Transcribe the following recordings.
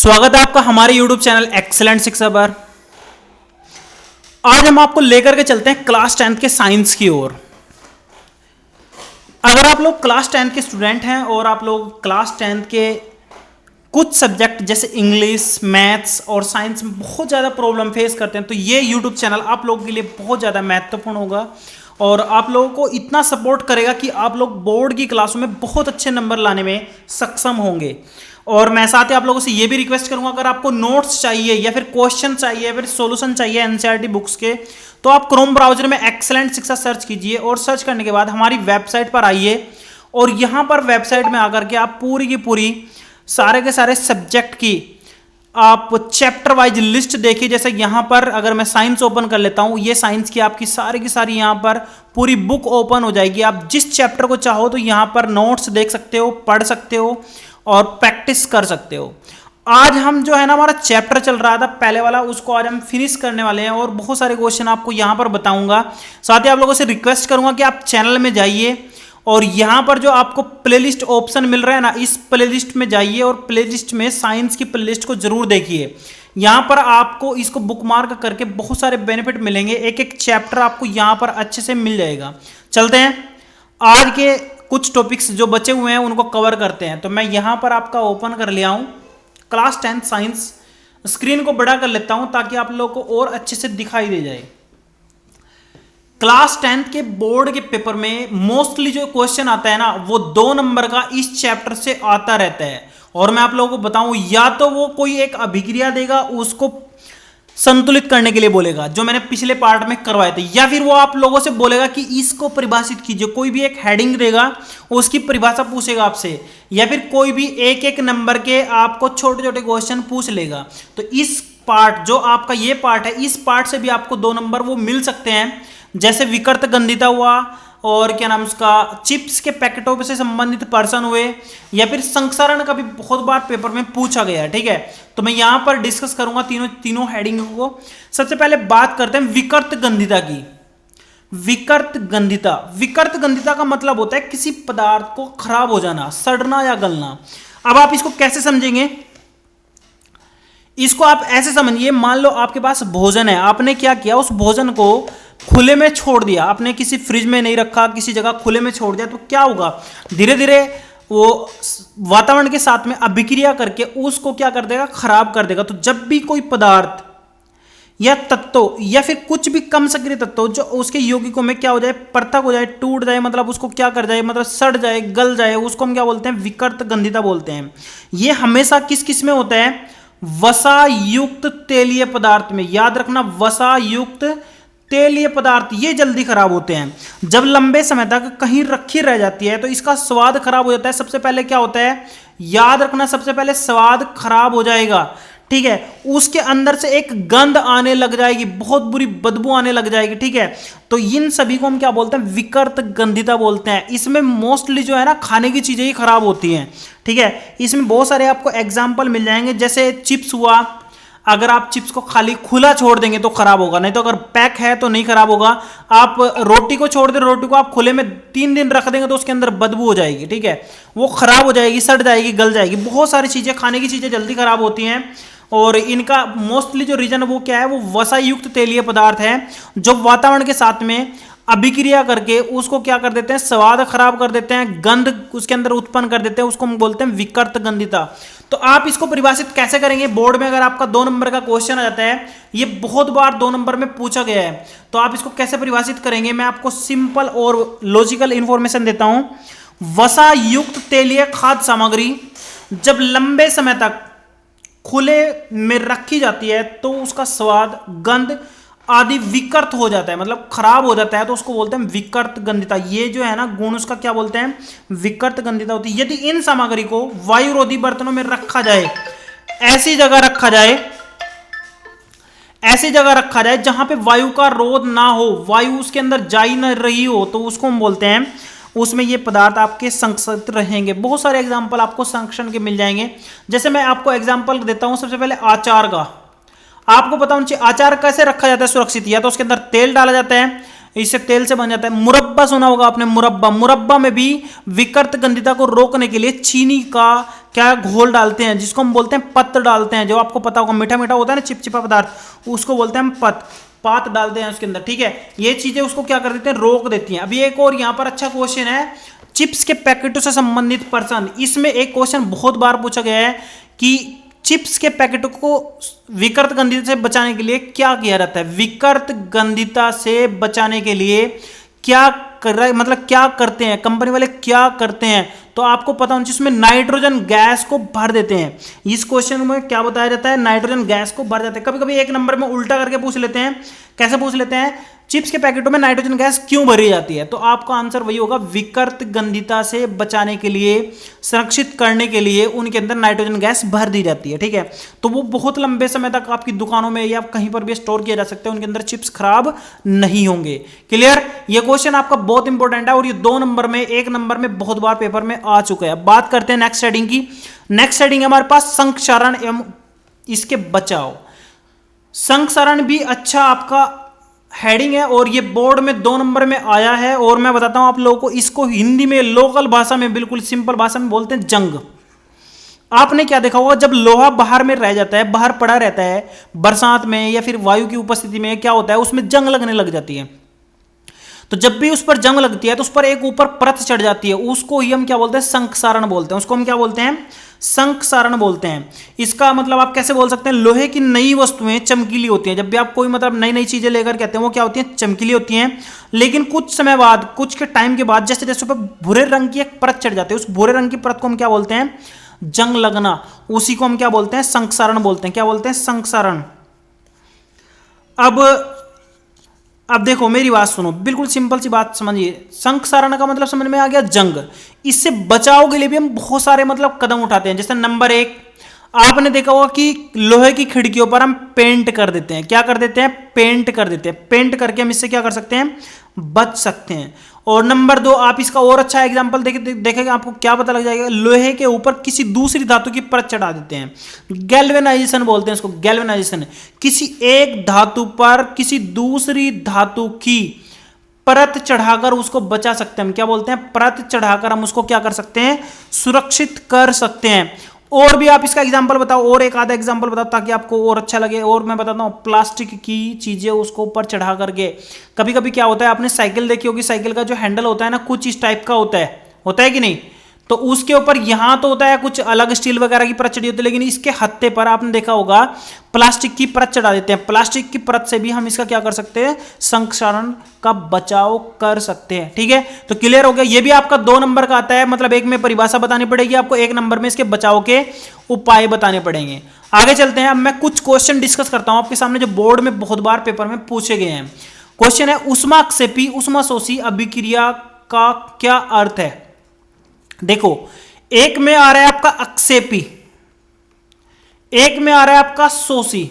स्वागत है आपका हमारे YouTube चैनल एक्सेलेंट शिक्षा पर। आज हम आपको लेकर के चलते हैं क्लास 10th के साइंस की ओर। अगर आप लोग क्लास 10th के स्टूडेंट हैं और आप लोग क्लास 10th के कुछ सब्जेक्ट जैसे इंग्लिश, मैथ्स और साइंस में बहुत ज़्यादा प्रॉब्लम फेस करते हैं तो ये YouTube चैनल आप लोगों के लिए बहुत ज़्यादा महत्वपूर्ण होगा और आप लोगों को इतना सपोर्ट करेगा कि आप लोग बोर्ड की क्लासों में बहुत अच्छे नंबर लाने में सक्षम होंगे। और मैं साथ ही आप लोगों से ये भी रिक्वेस्ट करूंगा, अगर आपको नोट्स चाहिए या फिर क्वेश्चन चाहिए या फिर सॉल्यूशन चाहिए एनसीईआरटी बुक्स के, तो आप क्रोम ब्राउजर में एक्सेलेंट शिक्षा सर्च कीजिए और सर्च करने के बाद हमारी वेबसाइट पर आइए और यहाँ पर वेबसाइट में आकर के आप पूरी की पूरी सारे के सारे सब्जेक्ट की आप चैप्टर वाइज लिस्ट देखिए। जैसे यहाँ पर अगर मैं साइंस ओपन कर लेता हूँ, ये साइंस की आपकी सारी की सारी यहाँ पर पूरी बुक ओपन हो जाएगी। आप जिस चैप्टर को चाहो तो यहाँ पर नोट्स देख सकते हो, पढ़ सकते हो और प्रैक्टिस कर सकते हो। आज हम जो है ना, हमारा चैप्टर चल रहा था पहले वाला, उसको आज हम फिनिश करने वाले हैं और बहुत सारे क्वेश्चन आपको यहाँ पर बताऊंगा। साथ ही आप लोगों से रिक्वेस्ट करूंगा कि आप चैनल में जाइए और यहाँ पर जो आपको प्लेलिस्ट ऑप्शन मिल रहा है ना, इस प्लेलिस्ट में जाइए और प्लेलिस्ट में साइंस की प्लेलिस्ट को जरूर देखिए। यहाँ पर आपको इसको बुकमार्क करके बहुत सारे बेनिफिट मिलेंगे, एक एक चैप्टर आपको यहाँ पर अच्छे से मिल जाएगा। चलते हैं आज के कुछ टॉपिक्स जो बचे हुए हैं उनको कवर करते हैं। तो मैं यहाँ पर आपका ओपन कर लिया हूँ क्लास 10th साइंस, स्क्रीन को बड़ा कर लेता हूँ ताकि आप लोगों को और अच्छे से दिखाई दे जाए। क्लास 10th के बोर्ड के पेपर में मोस्टली जो क्वेश्चन आता है ना, वो 2 नंबर का इस चैप्टर से आता रहता है। और मैं आप लोगों को बताऊं, या तो वो कोई एक अभिक्रिया देगा, उसको संतुलित करने के लिए बोलेगा जो मैंने पिछले पार्ट में करवाए थे, या फिर वो आप लोगों से बोलेगा कि इसको परिभाषित कीजिए। कोई भी एक हेडिंग देगा, उसकी परिभाषा पूछेगा आपसे, या फिर कोई भी एक एक नंबर के आपको छोटे छोटे क्वेश्चन पूछ लेगा। तो इस पार्ट जो आपका ये पार्ट है, इस पार्ट से भी आपको 2 नंबर वो मिल सकते हैं। जैसे विकृत गंधिता हुआ और क्या नाम उसका, चिप्स के पैकेटों से संबंधित पर्सन हुए, या फिर संक्षारण का भी बहुत बार पेपर में पूछा गया है। ठीक है, तो मैं यहां पर डिस्कस करूंगा तीनों हेडिंग को। सबसे पहले बात करते हैं विकृत गंधिता की। विकृत गंधिता का मतलब होता है किसी पदार्थ को खराब हो जाना, सड़ना या गलना। अब आप इसको कैसे समझेंगे? इसको आप ऐसे समझिए, मान लो आपके पास भोजन है, आपने क्या किया, उस भोजन को खुले में छोड़ दिया, आपने किसी फ्रिज में नहीं रखा, किसी जगह खुले में छोड़ दिया, तो क्या होगा, धीरे धीरे वो वातावरण के साथ में अभिक्रिया करके उसको क्या कर देगा, खराब कर देगा। तो जब भी कोई पदार्थ या तत्व या फिर कुछ भी कम सक्रिय तत्व जो उसके यौगिकों में क्या हो जाए, पृथक हो जाए, टूट जाए, मतलब उसको क्या कर जाए, मतलब सड़ जाए, गल जाए, उसको हम क्या बोलते हैं, विकृत गंधिता बोलते हैं। ये हमेशा किस किस में होता है, वसा युक्त तेलीय पदार्थ में। याद रखना, वसा युक्त तेलीय पदार्थ ये जल्दी खराब होते हैं। जब लंबे समय तक कहीं रखी रह जाती है तो इसका स्वाद खराब हो जाता है। सबसे पहले क्या होता है, याद रखना, सबसे पहले स्वाद खराब हो जाएगा। ठीक है, उसके अंदर से एक गंध आने लग जाएगी, बहुत बुरी बदबू आने लग जाएगी। ठीक है, तो इन सभी को हम क्या बोलते हैं, विकृत गंधिता बोलते हैं। इसमें मोस्टली जो है ना, खाने की चीजें ही खराब होती हैं। ठीक है, इसमें बहुत सारे आपको एग्जाम्पल मिल जाएंगे। जैसे चिप्स हुआ, अगर आप चिप्स को खाली खुला छोड़ देंगे तो खराब होगा, नहीं तो अगर पैक है तो नहीं खराब होगा। आप रोटी को छोड़ दें, रोटी को आप खुले में 3 दिन रख देंगे तो उसके अंदर बदबू हो जाएगी। ठीक है, वो खराब हो जाएगी, सड़ जाएगी, गल जाएगी। बहुत सारी चीजें, खाने की चीजें जल्दी खराब होती हैं और इनका मोस्टली जो रीजन वो क्या है, वो वसायुक्त तेलीय पदार्थ है जो वातावरण के साथ में अभिक्रिया करके उसको क्या कर देते हैं, स्वाद खराब कर देते हैं, गंध उसके अंदर उत्पन्न कर देते हैं, उसको हम बोलते हैं विकृत गंधिता। तो आप इसको परिभाषित कैसे करेंगे, बोर्ड में अगर आपका 2 नंबर का क्वेश्चन आ जाता है, ये बहुत बार 2 नंबर में पूछा गया है, तो आप इसको कैसे परिभाषित करेंगे, मैं आपको सिंपल और लॉजिकल इंफॉर्मेशन देता हूं। वसा युक्त तेलीय खाद्य सामग्री जब लंबे समय तक खुले में रखी जाती है तो उसका स्वाद, गंध आदि विकृत हो जाता है, मतलब खराब हो जाता है, तो उसको बोलते हैं विकृत गंधिता। ये जो है ना गुण, उसका क्या बोलते हैं, विकृत गंधिता होती है। यदि इन सामग्री को वायुरोधी बर्तनों में रखा जाए, ऐसी जगह रखा जाए जहां पे वायु का रोध ना हो, वायु उसके अंदर जा ही न रही हो, तो उसको हम बोलते हैं, उसमें ये पदार्थ आपके संरक्षित रहेंगे। बहुत सारे एग्जाम्पल आपको संरक्षण के मिल जाएंगे। जैसे मैं आपको एग्जाम्पल देता हूं, सबसे पहले आचार का। आपको पता होना चाहिए आचार कैसे रखा जाता है सुरक्षित, या तो उसके अंदर तेल डाला जाता है इससे तेल से बन जाता है। मुरब्बा सुना होगा आपने, मुरब्बा। मुरब्बा में भी विकृत गंधिता को रोकने के लिए चीनी का क्या घोल डालते हैं, जिसको हम बोलते हैं पत्त डालते हैं, जो आपको पता होगा मीठा मीठा होता है ना चिपचिपा पदार्थ, उसको बोलते हैं हम पत्त, पात डालते हैं उसके अंदर, ठीक है। ये चीजें उसको क्या कर देते हैं, रोक देती हैं। अभी एक और यहाँ पर अच्छा क्वेश्चन है, चिप्स के पैकेटों से संबंधित प्रश्न। इसमें एक क्वेश्चन बहुत बार पूछा गया है कि चिप्स के पैकेटों को विकृत गंधिता से बचाने के लिए क्या किया जाता है। विकृत गंधिता से बचाने के लिए क्या कर रहा है, मतलब क्या करते हैं कंपनी वाले, क्या करते हैं, तो आपको पता होना चाहिए। इसमें नाइट्रोजन गैस को भर देते हैं। इस क्वेश्चन में क्या बताया जाता है, नाइट्रोजन गैस को भर जाते हैं। कभी कभी एक नंबर में उल्टा करके पूछ लेते हैं। कैसे पूछ लेते हैं, चिप्स के पैकेटों में नाइट्रोजन गैस क्यों भरी जाती है, तो आपका आंसर वही होगा, विकृत गंधिता से बचाने के लिए, संरक्षित करने के लिए उनके अंदर नाइट्रोजन गैस भर दी जाती है, ठीक है। तो वो बहुत लंबे समय तक आपकी दुकानों में या कहीं पर भी स्टोर किया जा सकता है, उनके अंदर चिप्स खराब नहीं होंगे। क्लियर। ये क्वेश्चन आपका बहुत इंपॉर्टेंट है और ये 2 नंबर में, 1 नंबर में बहुत बार पेपर में आ चुका है। बात करते हैं नेक्स्ट हेडिंग की। नेक्स्ट हेडिंग है हमारे पास संक्षारण एवं इसके बचाव। संक्षारण भी अच्छा आपका हेडिंग है और ये बोर्ड में 2 नंबर में आया है। और मैं बताता हूं आप लोगों को, इसको हिंदी में लोकल भाषा में, बिल्कुल सिंपल भाषा में बोलते हैं जंग। आपने क्या देखा होगा, जब लोहा बाहर में रह जाता है, बाहर पड़ा रहता है बरसात में या फिर वायु की उपस्थिति में, क्या होता है उसमें जंग लगने लग जाती है। तो जब भी उस पर जंग लगती है तो उस पर एक ऊपर परत चढ़ जाती है, उसको ही हम क्या बोलते हैं, संक्षारण बोलते हैं। उसको हम क्या बोलते हैं, संक्षारण बोलते हैं। इसका मतलब आप कैसे बोल सकते हैं, लोहे की नई वस्तुएं चमकीली होती हैं। जब भी आप कोई मतलब नई नई चीजें लेकर कहते हैं, वो क्या होती हैं, चमकीली होती हैं। लेकिन कुछ समय बाद, कुछ के टाइम के बाद, जैसे जैसे ऊपर भूरे रंग की एक परत चढ़ जाती है, उस भूरे रंग की परत को हम क्या बोलते हैं, जंग लगना। उसी को हम क्या बोलते हैं, संक्षारण बोलते हैं। क्या बोलते हैं, संक्षारण। अब देखो मेरी बात सुनो, बिल्कुल सिंपल सी बात समझिए। संक्षारण का मतलब समझ में आ गया, जंग। इससे बचाव के लिए भी हम बहुत सारे मतलब कदम उठाते हैं। जैसे नंबर 1, आपने देखा होगा कि लोहे की खिड़कियों पर हम पेंट कर देते हैं। क्या कर देते हैं, पेंट कर देते हैं। पेंट करके हम इससे क्या कर सकते हैं, बच सकते हैं। और नंबर 2, आप इसका और अच्छा एग्जांपल देखेंगे, आपको क्या पता लग जाएगा, लोहे के ऊपर किसी दूसरी धातु की परत चढ़ा देते हैं। गैल्वेनाइजेशन बोलते हैं इसको, गैल्वेनाइजेशन। किसी एक धातु पर किसी दूसरी धातु की परत चढ़ाकर उसको बचा सकते हैं। हम क्या बोलते हैं, परत चढ़ाकर हम उसको क्या कर सकते हैं, सुरक्षित कर सकते हैं। और भी आप इसका एग्जांपल बताओ, और एक आधा एग्जांपल बताओ ताकि आपको और अच्छा लगे। और मैं बताता हूँ, प्लास्टिक की चीजें उसको ऊपर चढ़ा करके, कभी कभी क्या होता है, आपने साइकिल देखी होगी, साइकिल का जो हैंडल होता है ना, कुछ इस टाइप का होता है कि नहीं। तो उसके ऊपर यहां तो होता है कुछ अलग स्टील वगैरह की परत चढ़ी होती है, लेकिन इसके हत्थे पर आपने देखा होगा प्लास्टिक की परत चढ़ा देते हैं। प्लास्टिक की परत से भी हम इसका क्या कर सकते हैं, संक्षारण का बचाव कर सकते हैं, ठीक है। तो क्लियर हो गया। ये भी आपका 2 नंबर का आता है, मतलब एक में परिभाषा बतानी पड़ेगी आपको, 1 नंबर में इसके बचाव के उपाय बताने पड़ेंगे। आगे चलते हैं। अब मैं कुछ क्वेश्चन डिस्कस करता हूं आपके सामने, जो बोर्ड में बहुत बार पेपर में पूछे गए हैं। क्वेश्चन है, उष्माक्षेपी उष्माशोषी अभिक्रिया का क्या अर्थ है। देखो, एक में आ रहा है आपका अक्षेपी, एक में आ रहा है आपका शोषी।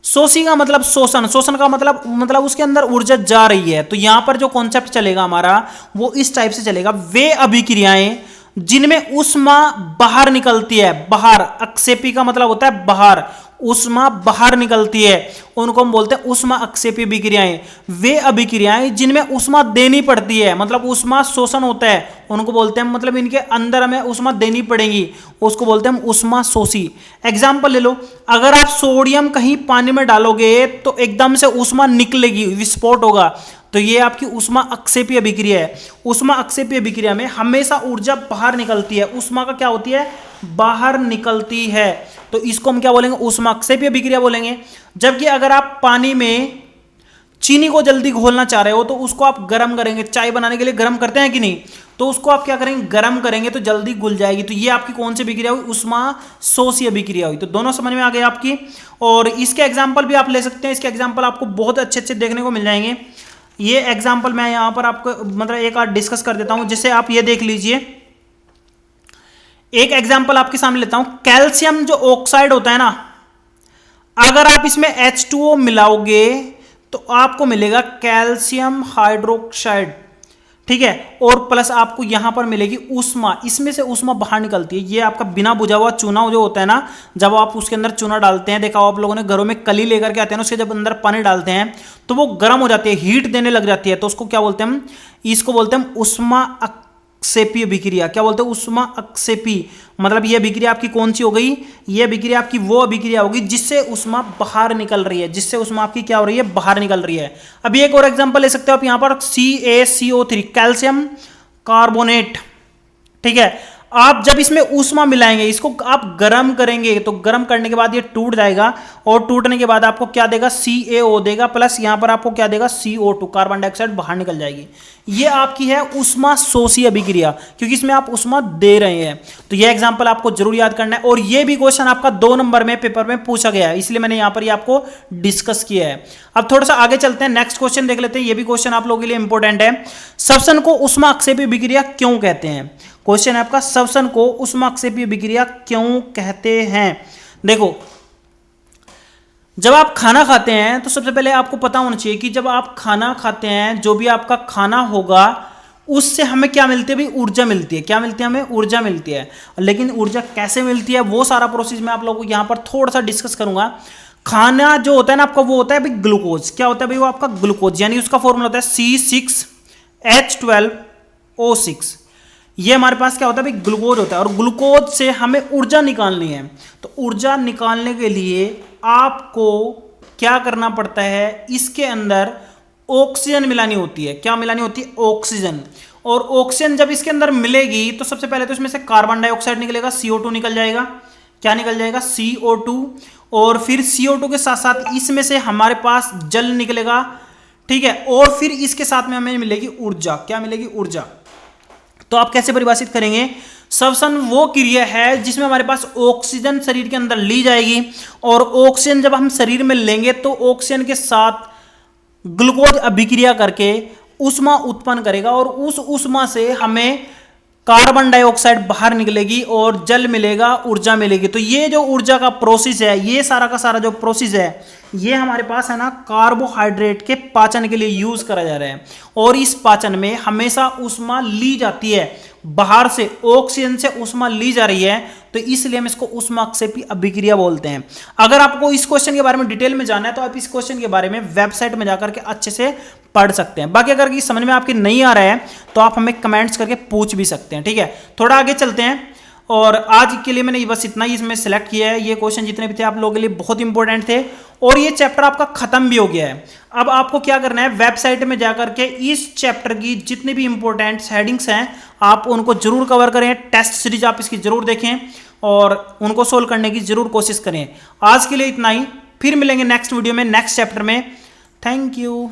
शोषी का मतलब शोषण, शोषण का मतलब उसके अंदर ऊर्जा जा रही है। तो यहां पर जो कॉन्सेप्ट चलेगा हमारा, वो इस टाइप से चलेगा, वे अभिक्रियाएं जिनमें ऊष्मा बाहर निकलती है, बाहर। अक्षेपी का मतलब होता है बाहर, ऊष्मा बाहर निकलती है, उनको हम बोलते हैं ऊष्मा अक्षेपी अभिक्रियाएं। वे अभिक्रियाएं जिनमें ऊष्मा देनी पड़ती है, मतलब ऊष्मा शोषण होता है, उनको बोलते हैं, मतलब इनके अंदर हमें ऊष्मा देनी पड़ेगी, उसको बोलते हैं हम ऊष्मा शोषी। एग्जाम्पल ले लो, अगर आप सोडियम कहीं पानी में डालोगे तो एकदम से ऊष्मा निकलेगी, विस्फोट होगा, तो ये आपकी ऊष्मा अक्षेपी अभिक्रिया है। ऊष्मा अक्षेपी अभिक्रिया में हमेशा ऊर्जा बाहर निकलती है, ऊष्मा का क्या होती है, बाहर निकलती है। तो इसको हम क्या बोलेंगे, ऊष्मा अक्षेपी अभिक्रिया बोलेंगे। जबकि अगर आप पानी में चीनी को जल्दी घोलना चाह रहे हो तो उसको आप गर्म करेंगे, चाय बनाने के लिए गर्म करते हैं कि नहीं, तो उसको आप क्या करेंगे, गर्म करेंगे तो जल्दी घुल जाएगी। तो ये आपकी कौन सी अभिक्रिया हुई, ऊष्मा शोषी अभिक्रिया हुई। तो दोनों समझ में आ गए आपकी। और इसके एग्जाम्पल भी आप ले सकते हैं, इसके एग्जाम्पल आपको बहुत अच्छे अच्छे देखने को मिल जाएंगे। ये एग्जाम्पल मैं यहां पर आपको मतलब एक आध डिस्कस कर देता हूं। जैसे आप ये देख लीजिए, एक एग्जाम्पल आपके सामने लेता हूं। कैल्शियम जो ऑक्साइड होता है ना, अगर आप इसमें H2O मिलाओगे तो आपको मिलेगा कैल्शियम हाइड्रोक्साइड। ठीक है, और प्लस आपको यहां पर मिलेगी ऊष्मा, इसमें से ऊष्मा बाहर निकलती है। ये आपका बिना बुझा हुआ चूना जो होता है ना, जब आप उसके अंदर चूना डालते हैं, देखा हो आप लोगों ने घरों में कली लेकर के आते हैं ना, उसके जब अंदर पानी डालते हैं तो वो गर्म हो जाती है, हीट देने लग जाती है, तो उसको क्या बोलते हैं हम, इसको बोलते हैं ऊष्मा अक्षेपीय अभिक्रिया। क्या बोलते हैं, ऊष्मा अक्षेपी, मतलब ये अभिक्रिया आपकी कौन सी हो गई, ये अभिक्रिया आपकी वो अभिक्रिया होगी जिससे ऊष्मा बाहर निकल रही है, जिससे ऊष्मा आपकी क्या हो रही है, बाहर निकल रही है। अभी एक और एग्जांपल ले सकते हो आप यहां पर, CaCO3 कैल्शियम कार्बोनेट, ठीक है। आप जब इसमें ऊष्मा मिलाएंगे, इसको आप गर्म करेंगे, तो गर्म करने के बाद ये टूट जाएगा, और टूटने के बाद आपको क्या देगा, CaO देगा, प्लस यहां पर आपको क्या देगा, CO2, कार्बन डाइऑक्साइड बाहर निकल जाएगी। ये आपकी है ऊष्मा शोषी अभिक्रिया, क्योंकि इसमें आप ऊष्मा दे रहे हैं। तो ये एग्जांपल आपको जरूर याद करना है, और ये भी क्वेश्चन आपका 2 नंबर में पेपर में पूछा गया है, इसलिए मैंने यहां पर ये आपको डिस्कस किया है। अब थोड़ा सा आगे चलते हैं, नेक्स्ट क्वेश्चन देख लेते हैं। ये भी क्वेश्चन आप लोगों के लिए इंपॉर्टेंट है। श्वसन को ऊष्मा अक्षेपी अभिक्रिया क्यों कहते हैं? क्वेश्चन है आपका, श्वसन को ऊष्मा अक्षेपी अभिक्रिया क्यों कहते हैं? देखो, जब आप खाना खाते हैं तो सबसे पहले आपको पता होना चाहिए कि जब आप खाना खाते हैं, जो भी आपका खाना होगा उससे हमें क्या मिलती है, भाई ऊर्जा मिलती है। क्या मिलती है, हमें ऊर्जा मिलती है। लेकिन ऊर्जा कैसे मिलती है, वो सारा प्रोसेस मैं आप लोगों को यहां पर थोड़ा सा डिस्कस करूंगा। खाना जो होता है ना आपका, वो होता है भाई ग्लूकोज। क्या होता है भाई, वो आपका ग्लूकोज, यानी उसका फॉर्मूला होता है C6H12O6। ये हमारे पास क्या होता है भाई, ग्लूकोज होता है, और ग्लूकोज से हमें ऊर्जा निकालनी है। तो ऊर्जा निकालने के लिए आपको क्या करना पड़ता है, इसके अंदर ऑक्सीजन मिलानी होती है। क्या मिलानी होती है, ऑक्सीजन। और ऑक्सीजन जब इसके अंदर मिलेगी तो सबसे पहले तो इसमें से कार्बन डाइऑक्साइड निकलेगा, CO2 निकल जाएगा। क्या निकल जाएगा, CO2। और फिर CO2 के साथ साथ इसमें से हमारे पास जल निकलेगा, ठीक है। और फिर इसके साथ में हमें मिलेगी ऊर्जा। क्या मिलेगी, ऊर्जा। तो आप कैसे परिभाषित करेंगे, श्वसन वो क्रिया है जिसमें हमारे पास ऑक्सीजन शरीर के अंदर ली जाएगी, और ऑक्सीजन जब हम शरीर में लेंगे तो ऑक्सीजन के साथ ग्लूकोज अभिक्रिया करके ऊष्मा उत्पन्न करेगा, और उस ऊष्मा से हमें कार्बन डाइऑक्साइड बाहर निकलेगी और जल मिलेगा, ऊर्जा मिलेगी। तो ये जो ऊर्जा का प्रोसेस है, ये सारा का सारा जो प्रोसेस है, ये हमारे पास है ना कार्बोहाइड्रेट के पाचन के लिए यूज करा जा रहा है। और इस पाचन में हमेशा ऊष्मा ली जाती है, बाहर से ऑक्सीजन से ऊष्मा ली जा रही है, तो इसलिए हम इसको ऊष्मा अक्षेपी अभिक्रिया बोलते हैं। अगर आपको इस क्वेश्चन के बारे में डिटेल में जानना है तो आप इस क्वेश्चन के बारे में वेबसाइट में जाकर के अच्छे से पढ़ सकते हैं। बाकी अगर समझ में आपके नहीं आ रहा है तो आप हमें कमेंट्स करके पूछ भी सकते हैं, ठीक है। थोड़ा आगे चलते हैं, और आज के लिए मैंने बस इतना ही इसमें सेलेक्ट किया है। ये क्वेश्चन जितने भी थे आप लोगों के लिए बहुत इंपॉर्टेंट थे, और ये चैप्टर आपका खत्म भी हो गया है। अब आपको क्या करना है, वेबसाइट में जाकर के इस चैप्टर की जितनी भी इंपॉर्टेंट हेडिंग्स हैं आप उनको जरूर कवर करें। टेस्ट सीरीज आप इसकी जरूर देखें और उनको सोल्व करने की जरूर कोशिश करें। आज के लिए इतना ही, फिर मिलेंगे नेक्स्ट वीडियो में नेक्स्ट चैप्टर में। Thank you.